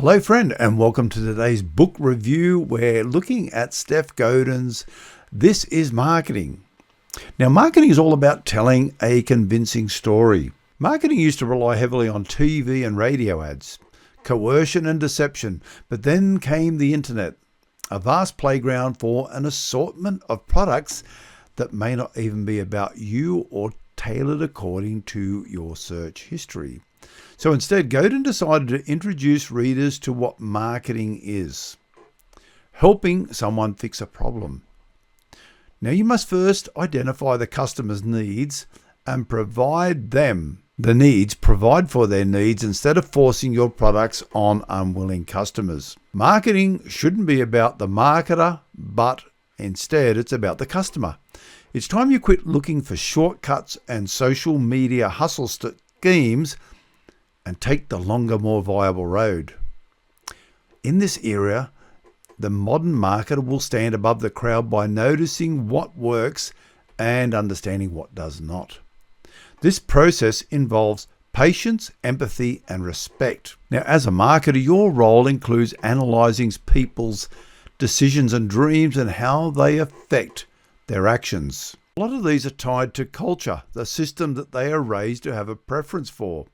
Hello friend, and welcome to today's book review. We're looking at Seth Godin's This is Marketing. Now, marketing is all about telling a convincing story. Marketing used to rely heavily on TV and radio ads, coercion and deception, but then came the internet, a vast playground for an assortment of products that may not even be about you or tailored according to your search history. So instead, Godin decided to introduce readers to what marketing is, helping someone fix a problem. Now, you must first identify the customer's needs and provide for their needs instead of forcing your products on unwilling customers. Marketing shouldn't be about the marketer, but instead it's about the customer. It's time you quit looking for shortcuts and social media hustle schemes and take the longer, more viable road. In this era, the modern marketer will stand above the crowd by noticing what works and understanding what does not. This process involves patience, empathy, and respect. Now, as a marketer, your role includes analyzing people's decisions and dreams and how they affect their actions. A lot of these are tied to culture, the system that they are raised to have a preference for.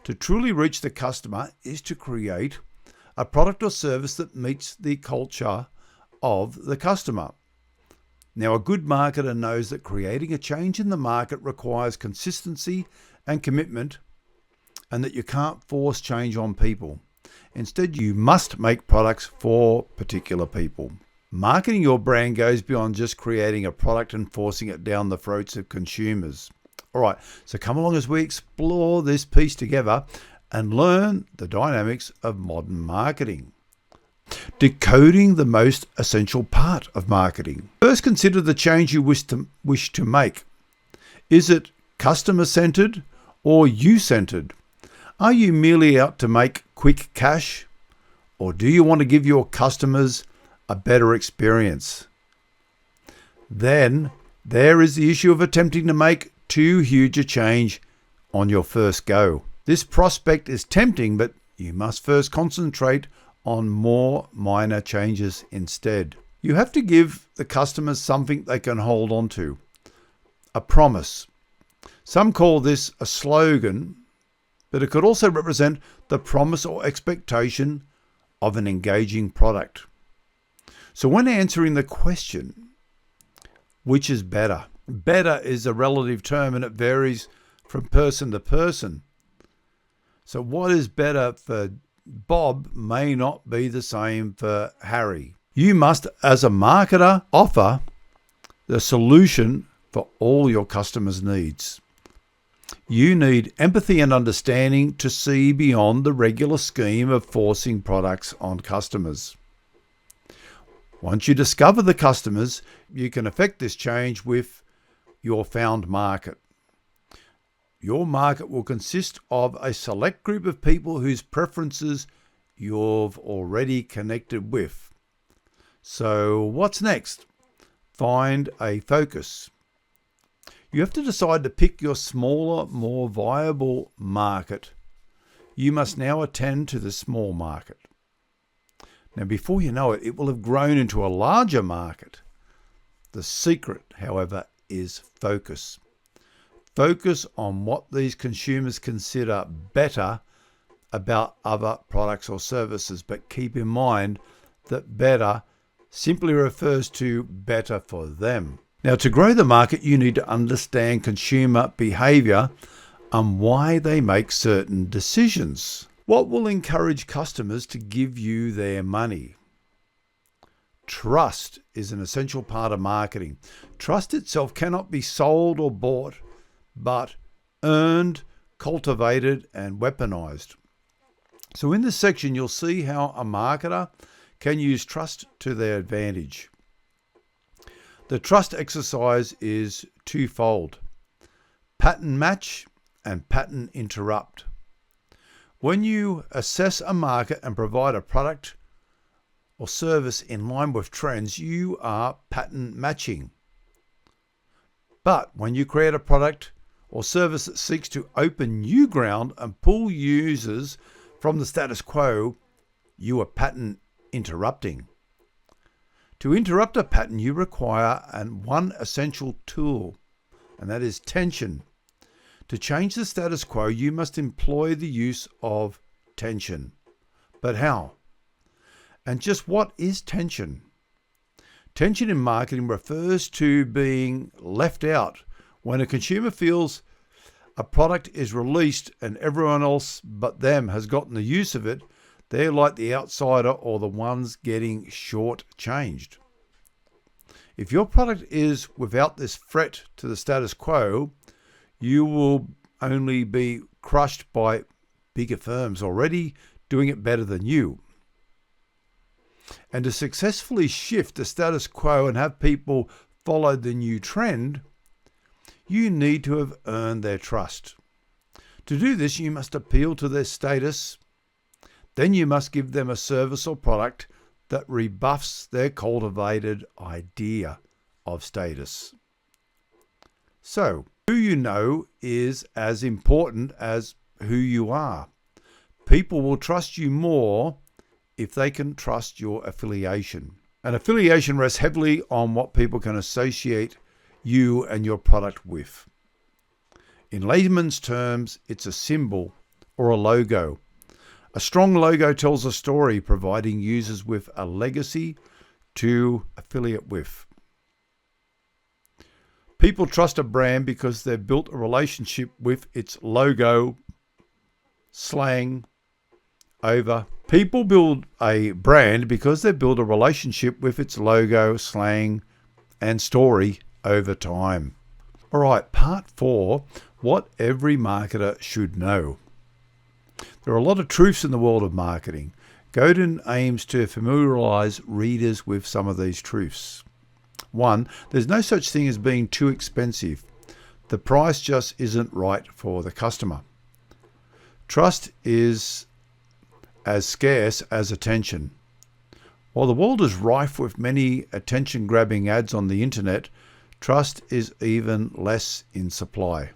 To truly reach the customer is to create a product or service that meets the culture of the customer. Now, a good marketer knows that creating a change in the market requires consistency and commitment, and that you can't force change on people. Instead, you must make products for particular people. Marketing your brand goes beyond just creating a product and forcing it down the throats of consumers. All right, so come along as we explore this piece together and learn the dynamics of modern marketing. Decoding the most essential part of marketing. First, consider the change you wish to make. Is it customer-centered or you-centered? Are you merely out to make quick cash, or do you want to give your customers a better experience? Then there is the issue of attempting to make too huge a change on your first go. This prospect is tempting, but you must first concentrate on more minor changes instead. You have to give the customers something they can hold on to, a promise. Some call this a slogan, but it could also represent the promise or expectation of an engaging product. So when answering the question, which is better? Better is a relative term and it varies from person to person. So what is better for Bob may not be the same for Harry. You must, as a marketer, offer the solution for all your customers' needs. You need empathy and understanding to see beyond the regular scheme of forcing products on customers. Once you discover the customers, you can affect this change with your found market. Your market will consist of a select group of people whose preferences you've already connected with. So what's next? Find a focus. You have to decide to pick your smaller, more viable market. You must now attend to the small market. Now, before you know it, it will have grown into a larger market. The secret, however, is focus. Focus on what these consumers consider better about other products or services, but keep in mind that better simply refers to better for them. Now, to grow the market, you need to understand consumer behavior and why they make certain decisions. What will encourage customers to give you their money? Trust is an essential part of marketing. Trust itself cannot be sold or bought, but earned, cultivated, and weaponized. So in this section, you'll see how a marketer can use trust to their advantage. The trust exercise is twofold: pattern match and pattern interrupt. When you assess a market and provide a product or service in line with trends, you are pattern matching. But when you create a product or service that seeks to open new ground and pull users from the status quo, you are pattern interrupting. To interrupt a pattern, you require one essential tool, and that is tension. To change the status quo, you must employ the use of tension. But how? And just what is tension? Tension in marketing refers to being left out. When a consumer feels a product is released and everyone else but them has gotten the use of it, they're like the outsider or the ones getting short-changed. If your product is without this threat to the status quo, you will only be crushed by bigger firms already doing it better than you. And to successfully shift the status quo and have people follow the new trend, you need to have earned their trust. To do this, you must appeal to their status. Then you must give them a service or product that rebuffs their cultivated idea of status. So, who you know is as important as who you are. People will trust you more if they can trust your affiliation. An affiliation rests heavily on what people can associate you and your product with. In layman's terms, it's a symbol or a logo. A strong logo tells a story, providing users with a legacy to affiliate with. People trust a brand because they've built a relationship with its logo, slang, over. People build a brand because they build a relationship with its logo, slang, and story over time. All right, part 4, what every marketer should know. There are a lot of truths in the world of marketing. Godin aims to familiarize readers with some of these truths. 1, there's no such thing as being too expensive. The price just isn't right for the customer. Trust is as scarce as attention. While the world is rife with many attention-grabbing ads on the internet, trust is even less in supply.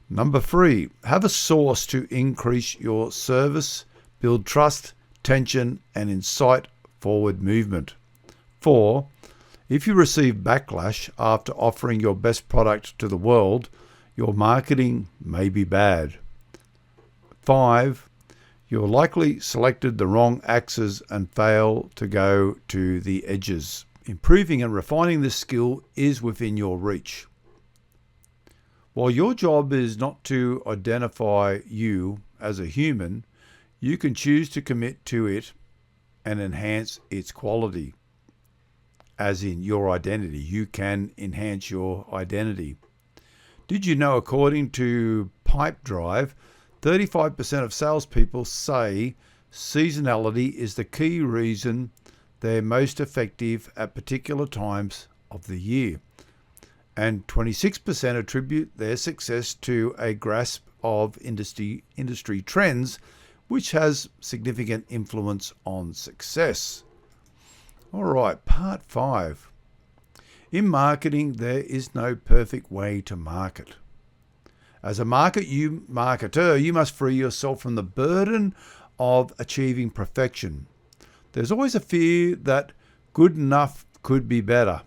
Number 3, have a source to increase your service, build trust, tension, and incite forward movement. 4, if you receive backlash after offering your best product to the world, your marketing may be bad. 5, you're likely selected the wrong axes and fail to go to the edges. Improving and refining this skill is within your reach. While your job is not to identify you as a human, you can choose to commit to it and enhance its quality. As in your identity, you can enhance your identity. Did you know, according to Pipedrive, 35% of salespeople say seasonality is the key reason they're most effective at particular times of the year. And 26% attribute their success to a grasp of industry trends, which has significant influence on success. All right, part 5. In marketing, there is no perfect way to market. As a marketer, you must free yourself from the burden of achieving perfection. There's always a fear that good enough could be better.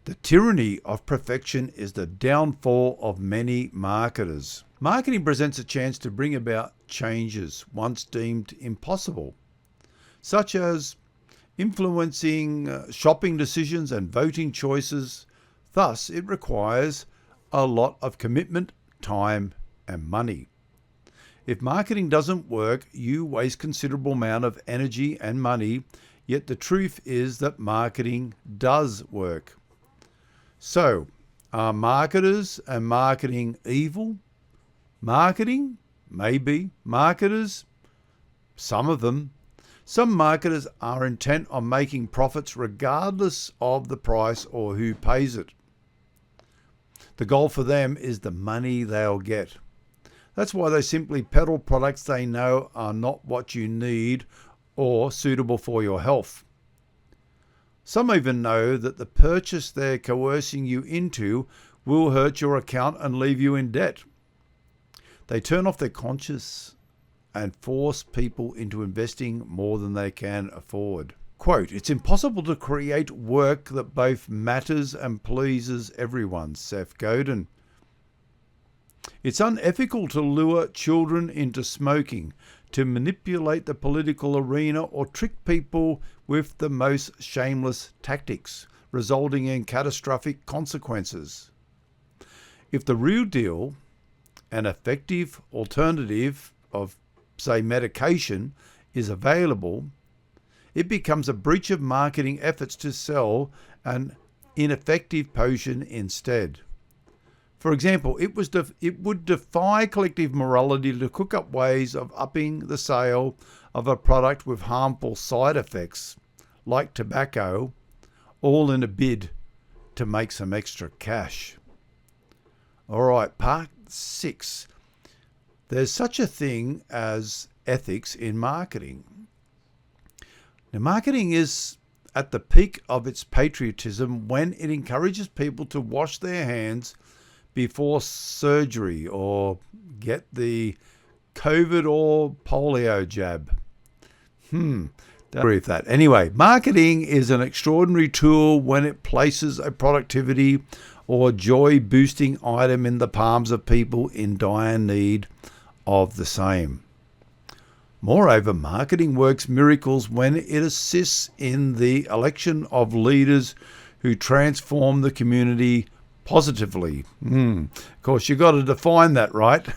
The tyranny of perfection is the downfall of many marketers. Marketing presents a chance to bring about changes once deemed impossible, such as influencing shopping decisions and voting choices. Thus, it requires a lot of commitment, time, and money. If marketing doesn't work, you waste considerable amount of energy and money, yet the truth is that marketing does work. So, are marketers and marketing evil? Marketing? Maybe. Marketers? Some of them. Some marketers are intent on making profits regardless of the price or who pays it. The goal for them is the money they'll get. That's why they simply peddle products they know are not what you need or suitable for your health. Some even know that the purchase they're coercing you into will hurt your account and leave you in debt. They turn off their conscious and force people into investing more than they can afford. Quote, "It's impossible to create work that both matters and pleases everyone," Seth Godin. "It's unethical to lure children into smoking, to manipulate the political arena, or trick people with the most shameless tactics, resulting in catastrophic consequences. If the real deal, an effective alternative of, say, medication, is available, it becomes a breach of marketing efforts to sell an ineffective potion instead. For example, it would defy collective morality to cook up ways of upping the sale of a product with harmful side effects, like tobacco, all in a bid to make some extra cash." All right, part 6. There's such a thing as ethics in marketing. Now, marketing is at the peak of its patriotism when it encourages people to wash their hands before surgery or get the COVID or polio jab. Don't agree with that. Anyway, marketing is an extraordinary tool when it places a productivity or joy-boosting item in the palms of people in dire need of the same. Moreover, marketing works miracles when it assists in the election of leaders who transform the community positively. Of course, you've got to define that, right?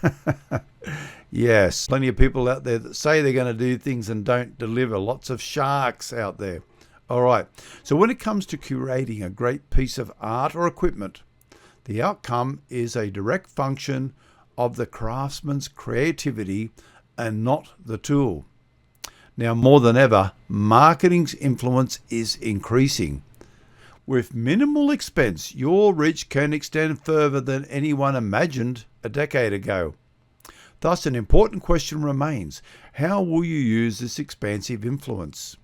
Yes, plenty of people out there that say they're going to do things and don't deliver. Lots of sharks out there. All right, so when it comes to curating a great piece of art or equipment, the outcome is a direct function of the craftsman's creativity and not the tool. Now, more than ever, marketing's influence is increasing. With minimal expense, your reach can extend further than anyone imagined a decade ago. Thus, an important question remains: how will you use this expansive influence?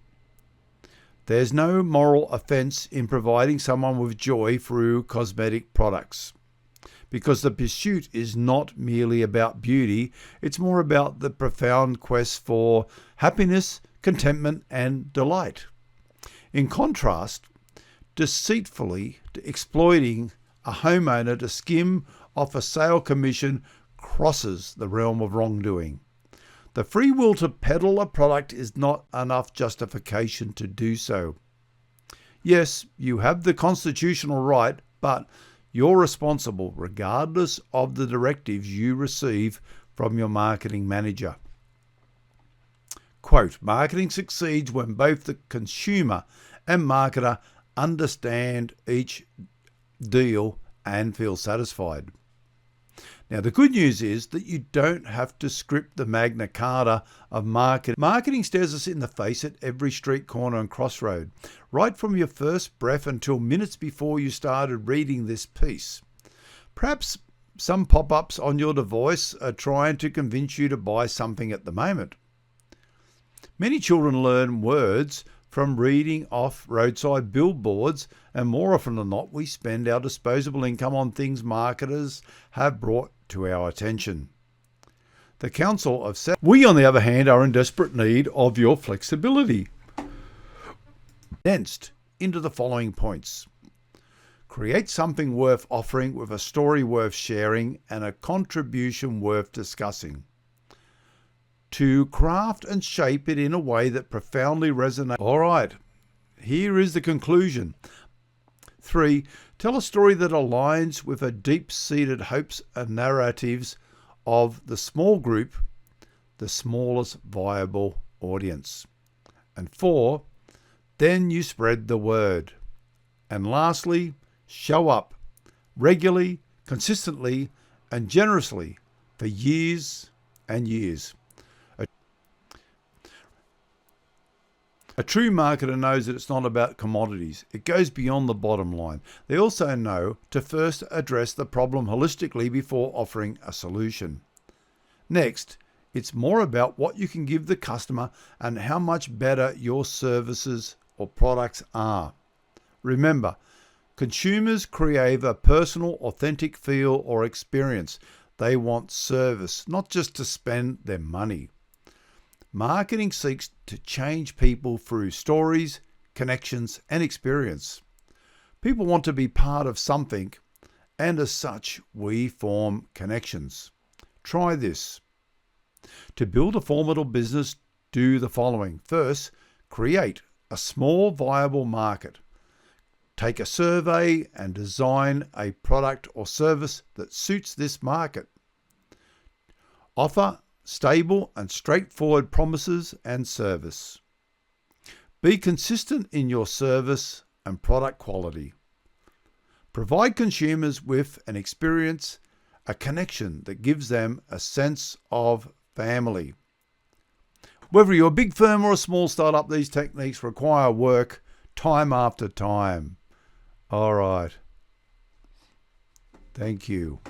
There's no moral offense in providing someone with joy through cosmetic products, because the pursuit is not merely about beauty, it's more about the profound quest for happiness, contentment, and delight. In contrast, deceitfully exploiting a homeowner to skim off a sale commission crosses the realm of wrongdoing. The free will to peddle a product is not enough justification to do so. Yes, you have the constitutional right, but you're responsible regardless of the directives you receive from your marketing manager. Quote, "Marketing succeeds when both the consumer and marketer understand each deal and feel satisfied." Now, the good news is that you don't have to script the Magna Carta of marketing. Marketing stares us in the face at every street corner and crossroad, right from your first breath until minutes before you started reading this piece. Perhaps some pop-ups on your device are trying to convince you to buy something at the moment. Many children learn words from reading off roadside billboards, and more often than not, we spend our disposable income on things marketers have brought to our attention. The counsel of Seth. We, on the other hand, are in desperate need of your flexibility. Condensed into the following points: create something worth offering with a story worth sharing and a contribution worth discussing. To craft and shape it in a way that profoundly resonates. All right, here is the conclusion. 3, tell a story that aligns with a deep-seated hopes and narratives of the small group, the smallest viable audience. And 4, then you spread the word. And lastly, show up regularly, consistently, and generously for years and years. A true marketer knows that it's not about commodities. It goes beyond the bottom line. They also know to first address the problem holistically before offering a solution. Next, it's more about what you can give the customer and how much better your services or products are. Remember, consumers crave a personal, authentic feel or experience. They want service, not just to spend their money. Marketing seeks to change people through stories, connections, and experience. People want to be part of something, and as such, we form connections. Try this. To build a formidable business, do the following. First, create a small viable market. Take a survey and design a product or service that suits this market. Offer stable and straightforward promises and service. Be consistent in your service and product quality. Provide consumers with an experience, a connection that gives them a sense of family. Whether you're a big firm or a small startup, these techniques require work time after time. All right. Thank you.